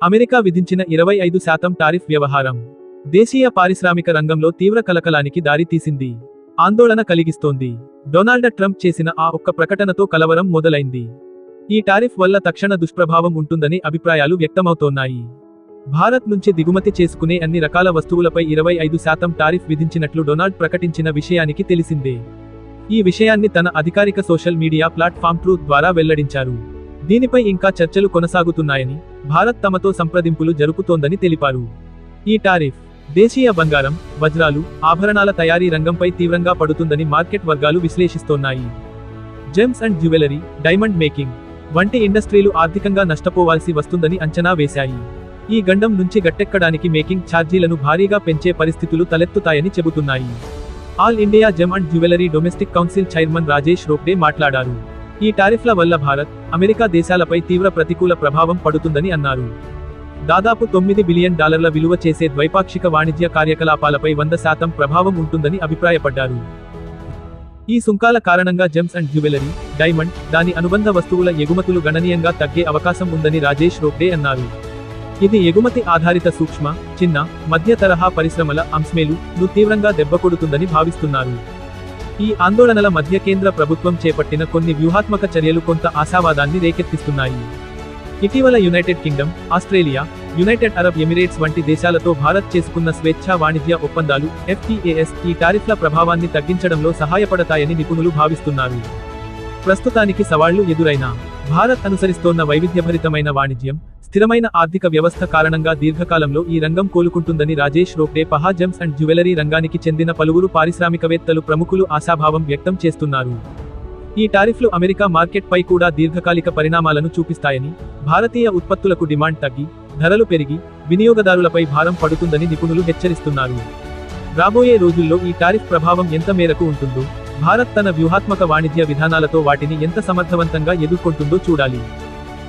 America విధించిన 25% tariff వ్యవహారం దేశీయ పారిశ్రామిక రంగంలో తీవ్ర కలకలానికి దారి తీసింది. ఆందోళన కలిగిస్తోంది. డొనాల్డ్ ట్రంప్ చేసిన ఆ ఒక్క ప్రకటనతో కలవరం మొదలైంది. ఈ టారిఫ్ వల్ల తక్షణ దుష్ప్రభావం ఉంటుందని అభిప్రాయాలు వ్యక్తమవుతోన్నాయి. భారత్ నుంచి దిగుమతి చేసుకునే అన్ని రకాల వస్తువులపై 25% టారిఫ్ విధించినట్లు డొనాల్డ్ ప్రకటించిన విషయానికి తెలిసిందే. ఈ విషయాన్ని తన అధికారిక సోషల్ మీడియా ప్లాట్ఫామ్ ట్రూత్ ద్వారా వెల్లడించారు. దీనిపై ఇంకా చర్చలు కొనసాగుతున్నాయని, భారత్ తమతో సంప్రదింపులు జరుపుతోందని తెలిపారు. ఈ టారిఫ్ దేశీయ బంగారం, వజ్రాలు, ఆభరణాల తయారీ రంగంపై తీవ్రంగా పడుతుందని మార్కెట్ వర్గాలు విశ్లేషిస్తోన్నాయి. Gems and jewellery, diamond making వంటి ఇండస్ట్రీలు ఆర్థికంగా నష్టపోవాల్సి వస్తుందని అంచనా వేశాయి. ఈ గండం నుంచి గట్టెక్కడానికి మేకింగ్ ఛార్జీలను భారీగా పెంచే పరిస్థితులు తలెత్తుతాయని చెబుతున్నాయి. All India gem and jewellery domestic council chairman Rajesh Ropde మాట్లాడారు. ఈ టారిఫ్ల వల్ల భారత్, అమెరికా దేశాలపై తీవ్ర ప్రతికూల ప్రభావం పడుతుందని అన్నారు. దాదాపు $9 బిలియన్ విలువ చేసే ద్వైపాక్షిక వాణిజ్య కార్యకలాపాలపై 100% ప్రభావం ఉంటుందని అభిప్రాయపడ్డారు. ఈ సుంకాల కారణంగా జెమ్స్ అండ్ జ్యువెలరీ, డైమండ్, దాని అనుబంధ వస్తువుల ఎగుమతులు గణనీయంగా తగ్గే అవకాశం ఉందని రాజేష్ రోప్డే అన్నారు. ఇది ఎగుమతి ఆధారిత సూక్ష్మ, చిన్న, మధ్య తరహా పరిశ్రమల ను తీవ్రంగా దెబ్బకొడుతుందని భావిస్తున్నారు. ఈ ఆందోళనల మధ్య కేంద్ర ప్రభుత్వం చేపట్టిన కొన్ని వ్యూహాత్మక చర్యలు కొంత ఆశావాదాన్ని రేకెత్తిస్తున్నాయి. ఇటీవల United Kingdom, Australia, United Arab Emirates వంటి దేశాలతో భారత్ చేసుకున్న స్వేచ్ఛా వాణిజ్య ఒప్పందాలు FTAs ఈ టారిఫ్ల ప్రభావాన్ని తగ్గించడంలో సహాయపడతాయని నిపుణులు భావిస్తున్నారు. ప్రస్తుతానికి సవాళ్లు ఎదురైనా, భారత్ అనుసరిస్తోన్న వైవిధ్యభరితమైన వాణిజ్యం, స్థిరమైన ఆర్థిక వ్యవస్థ కారణంగా దీర్ఘకాలంలో ఈ రంగం కోలుకుంటుందని రాజేష్ రోప్డే జెమ్స్ అండ్ జ్యువెలరీ రంగానికి చెందిన పలువురు పారిశ్రామికవేత్తలు ప్రముఖులు ఆశాభావం వ్యక్తం చేస్తున్నారు. ఈ టారిఫ్లు అమెరికా మార్కెట్ పై కూడా దీర్ఘకాలిక పరిణామాలను చూపిస్తాయని, భారతీయ ఉత్పత్తులకు డిమాండ్ తగ్గి, ధరలు పెరిగి, వినియోగదారులపై భారం పడుతుందని నిపుణులు హెచ్చరిస్తున్నారు. రాబోయే రోజుల్లో ఈ టారిఫ్ ప్రభావం ఎంత మేరకు ఉంటుందో, భారత్ తన వ్యూహాత్మక వాణిజ్య విధానాలతో వాటిని ఎంత సమర్థవంతంగా ఎదుర్కొంటుందో చూడాలి.